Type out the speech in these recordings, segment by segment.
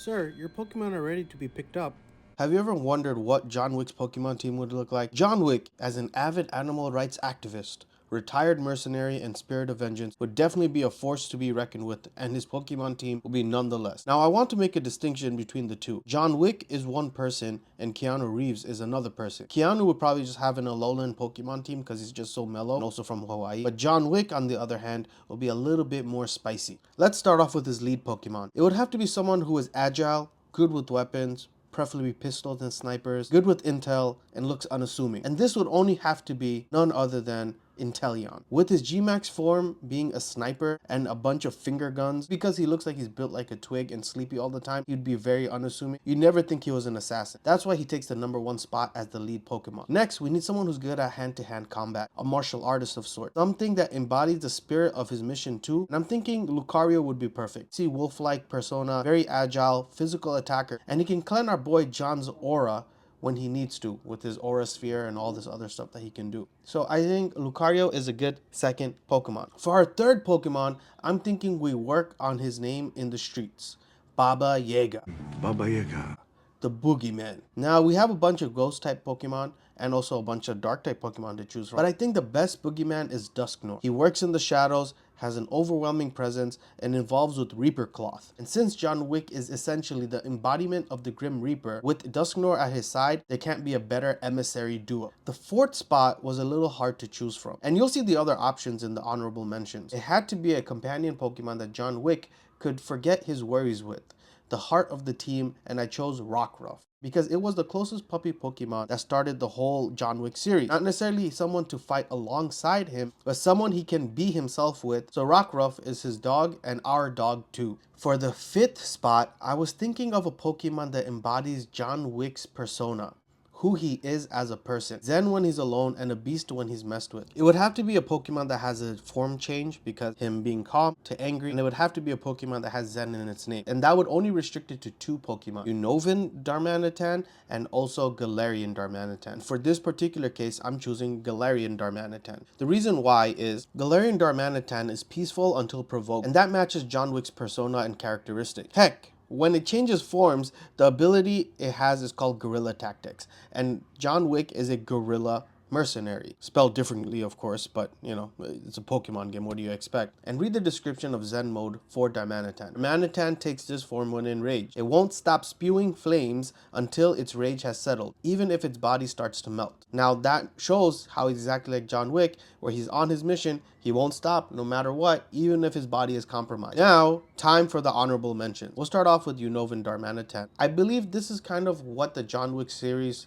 Sir, your Pokemon are ready to be picked up. Have you ever wondered what John Wick's Pokemon team would look like? John Wick, as an avid animal rights activist, retired mercenary, and spirit of vengeance, would definitely be a force to be reckoned with, and his Pokemon team will be nonetheless. Now, I want to make a distinction between the two. John Wick is one person, and Keanu Reeves is another person. Keanu would probably just have an Alolan Pokemon team because he's just so mellow, and also from Hawaii. But John Wick, on the other hand, will be a little bit more spicy. Let's start off with his lead Pokemon. It would have to be someone who is agile, good with weapons, preferably pistols and snipers, good with intel, and looks unassuming. And this would only have to be none other than Inteleon. With his G-Max form being a sniper and a bunch of finger guns, because he looks like he's built like a twig and sleepy all the time, he'd be very unassuming. You'd never think he was an assassin. That's why he takes the #1 spot as the lead Pokemon. Next, we need someone who's good at hand-to-hand combat, a martial artist of sorts, something that embodies the spirit of his mission too. And I'm thinking Lucario would be perfect. See, wolf-like persona, very agile, physical attacker, and he can cleanse our boy John's aura when he needs to with his aura sphere and all this other stuff that he can do. So I think Lucario is a good second Pokemon. For our third Pokemon, I'm thinking we work on his name in the streets. Baba Yaga. Baba Yaga. The Boogeyman. Now we have a bunch of ghost type Pokemon and also a bunch of dark type Pokemon to choose from. But I think the best Boogeyman is Dusknoir. He works in the shadows, has an overwhelming presence, and involves with Reaper Cloth. And since John Wick is essentially the embodiment of the Grim Reaper, with Dusknoir at his side, there can't be a better emissary duo. The fourth spot was a little hard to choose from, and you'll see the other options in the honorable mentions. It had to be a companion Pokemon that John Wick could forget his worries with, the heart of the team, and I chose Rockruff because it was the closest puppy Pokemon that started the whole John Wick series. Not necessarily someone to fight alongside him, but someone he can be himself with. So Rockruff is his dog and our dog too. For the fifth spot, I was thinking of a Pokemon that embodies John Wick's persona, who he is as a person. Zen when he's alone and a beast when he's messed with. It would have to be a Pokemon that has a form change, because him being calm to angry, and it would have to be a Pokemon that has Zen in its name. And that would only restrict it to two Pokemon, Unova Darmanitan and also Galarian Darmanitan. For this particular case, I'm choosing Galarian Darmanitan. The reason why is Galarian Darmanitan is peaceful until provoked, and that matches John Wick's persona and characteristic. Heck, when it changes forms, the ability it has is called Guerrilla Tactics. And John Wick is a guerrilla mercenary. Spelled differently, of course, but you know, it's a Pokemon game, what do you expect? And read the description of Zen mode for Darmanitan. Darmanitan takes this form when enraged. It won't stop spewing flames until its rage has settled, even if its body starts to melt. Now that shows how exactly like John Wick, where he's on his mission, he won't stop no matter what, even if his body is compromised. Now, time for the honorable mention. We'll start off with Unova Darmanitan. I believe this is kind of what the John Wick series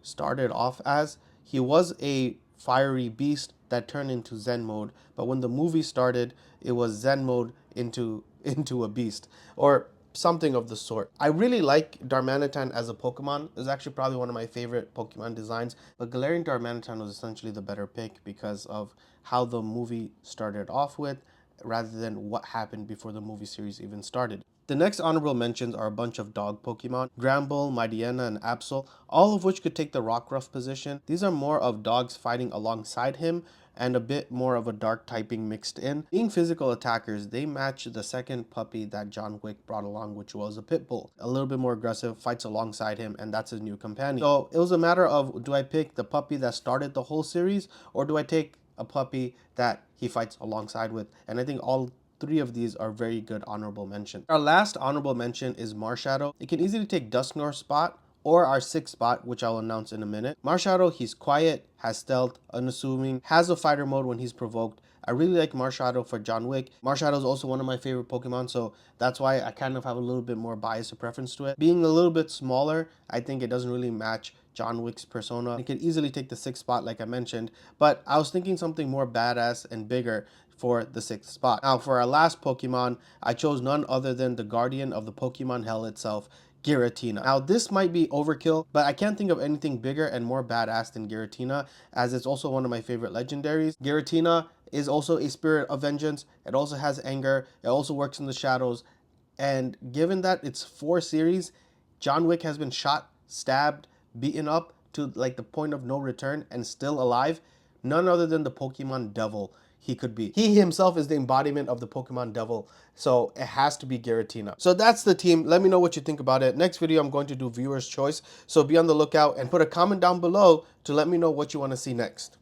started off as. He was a fiery beast that turned into Zen mode, but when the movie started, it was Zen mode into a beast, or something of the sort. I really like Darmanitan as a Pokemon. It's actually probably one of my favorite Pokemon designs, but Galarian Darmanitan was essentially the better pick because of how the movie started off with, rather than what happened before the movie series even started. The next honorable mentions are a bunch of dog Pokemon, Gramble, Mightyena, and Absol, all of which could take the Rockruff position. These are more of dogs fighting alongside him, and a bit more of a dark typing mixed in. Being physical attackers, they match the second puppy that John Wick brought along, which was a pit bull. A little bit more aggressive, fights alongside him, and that's his new companion. So it was a matter of, do I pick the puppy that started the whole series, or do I take a puppy that he fights alongside with? And I think all three of these are very good honorable mentions. Our last honorable mention is Marshadow. It can easily take Dusknoir's spot or our sixth spot, which I'll announce in a minute. Marshadow, he's quiet, has stealth, unassuming, has a fighter mode when he's provoked. I really like Marshadow for John Wick. Marshadow is also one of my favorite Pokemon, so that's why I kind of have a little bit more bias or preference to it. Being a little bit smaller, I think it doesn't really match John Wick's persona. It could easily take the sixth spot like I mentioned, but I was thinking something more badass and bigger for the sixth spot. Now for our last Pokemon, I chose none other than the guardian of the Pokemon Hell itself, Giratina. Now this might be overkill, but I can't think of anything bigger and more badass than Giratina, as it's also one of my favorite legendaries. Giratina is also a spirit of vengeance. It also has anger. It also works in the shadows. And given that it's 4 series, John Wick has been shot, stabbed, beaten up to like the point of no return and still alive, none other than the Pokemon Devil. he could be. He himself is the embodiment of the Pokemon devil, so it has to be Giratina. So that's the team. Let me know what you think about it. Next video, I'm going to do viewer's choice, so be on the lookout and put a comment down below to let me know what you want to see next.